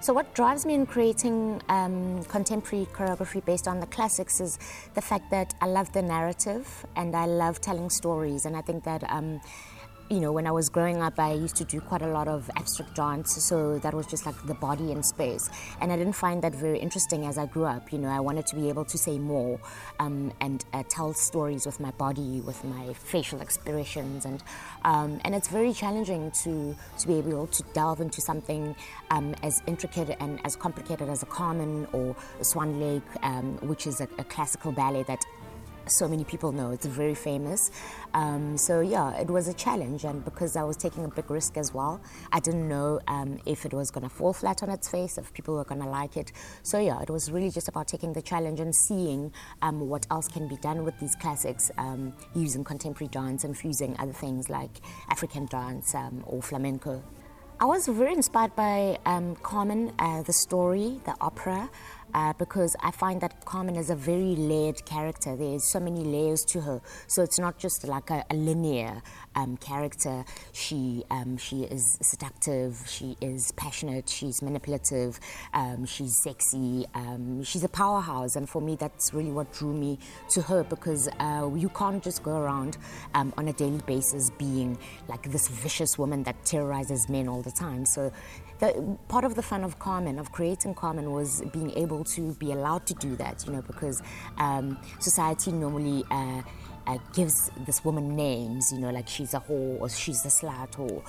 So what drives me in creating contemporary choreography based on the classics is the fact that I love the narrative and I love telling stories. And I think that, you know, when I was growing up, I used to do quite a lot of abstract dance, so that was just like the body in space. And I didn't find that very interesting as I grew up. You know, I wanted to be able to say more and tell stories with my body, with my facial expressions, and it's very challenging to be able to delve into something as intricate and as complicated as a Carmen or a Swan Lake, which is a classical ballet that so many people know. It's very famous. So yeah, it was a challenge, and because I was taking a big risk as well, I didn't know if it was going to fall flat on its face, if people were going to like it. So yeah, it was really just about taking the challenge and seeing what else can be done with these classics, using contemporary dance and fusing other things like African dance or flamenco. I was very inspired by Carmen, the story, the opera, because I find that Carmen is a very layered character. There's so many layers to her. So it's not just like a linear character. She is seductive, she is passionate, she's manipulative, she's sexy, she's a powerhouse. And for me, that's really what drew me to her, because you can't just go around on a daily basis being like this vicious woman that terrorizes men all the time. So part of the fun of Carmen, of creating Carmen, was being able to be allowed to do that, you know, because society normally gives this woman names, you know, like she's a whore or she's a slut, or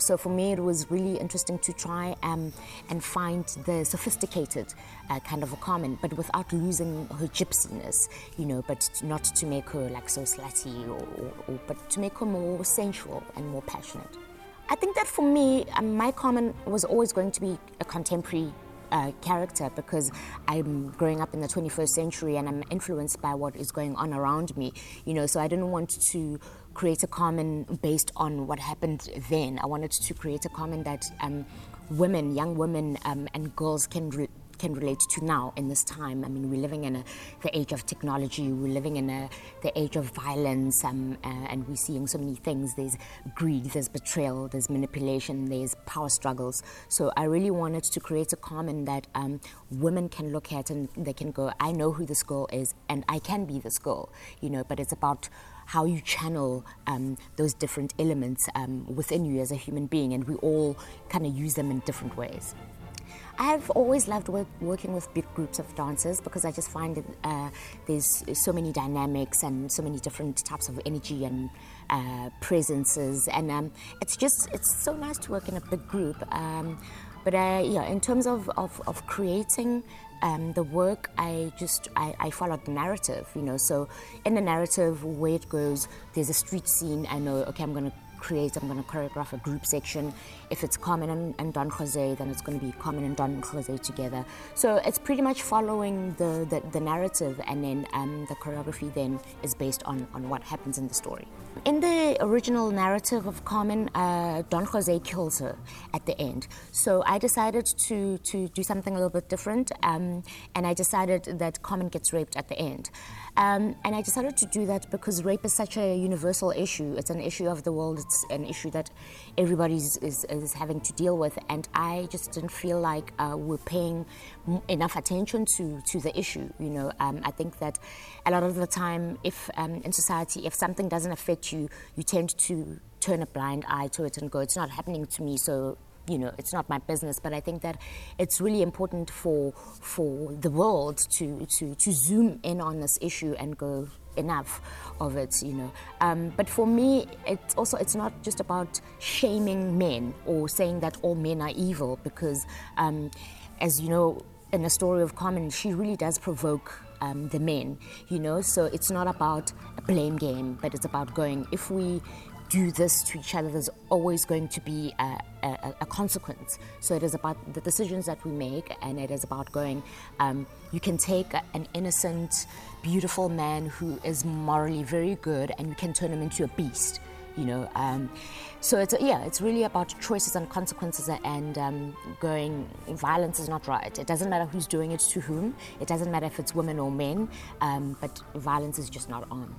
so for me it was really interesting to try and find the sophisticated kind of a Carmen, but without losing her gypsiness, you know, but not to make her like so slutty, or but to make her more sensual and more passionate. I think that for me, my Carmen was always going to be a contemporary character, because I'm growing up in the 21st century and I'm influenced by what is going on around me, you know, so I didn't want to create a Carmen based on what happened then. I wanted to create a Carmen that women, young women and girls can relate to now in this time. I mean, we're living in the age of technology, we're living in the age of violence, and we're seeing so many things. There's greed, there's betrayal, there's manipulation, there's power struggles. So I really wanted to create a Carmen that women can look at and they can go, I know who this girl is and I can be this girl, you know, but it's about how you channel those different elements within you as a human being, and we all kind of use them in different ways. I've always loved working with big groups of dancers, because I just find that there's so many dynamics and so many different types of energy and presences, and it's so nice to work in a big group. But yeah, in terms of creating the work, I followed the narrative, you know. So in the narrative, where it goes, there's a street scene. I know, okay, I'm going to choreograph a group section. If it's Carmen and Don Jose, then it's going to be Carmen and Don Jose together. So it's pretty much following the narrative, and then the choreography then is based on what happens in the story. In the original narrative of Carmen, Don Jose kills her at the end. So I decided to do something a little bit different, and I decided that Carmen gets raped at the end. And I decided to do that because rape is such a universal issue. It's an issue of the world. It's an issue that everybody is having to deal with. And I just didn't feel like we're paying enough attention to the issue. You know, I think that a lot of the time, if in society, if something doesn't affect you, you tend to turn a blind eye to it and go, it's not happening to me, so you know, it's not my business. But I think that it's really important for the world to zoom in on this issue and go, enough of it, you know. But for me, it's not just about shaming men or saying that all men are evil, because as you know, in the story of Carmen, she really does provoke the men, you know. So it's not about a blame game, but it's about going, if we do this to each other, there's always going to be a consequence. So it is about the decisions that we make, and it is about going, you can take an innocent, beautiful man who is morally very good, and you can turn him into a beast, you know. So it's really about choices and consequences, and going, violence is not right. It doesn't matter who's doing it to whom. It doesn't matter if it's women or men, but violence is just not on.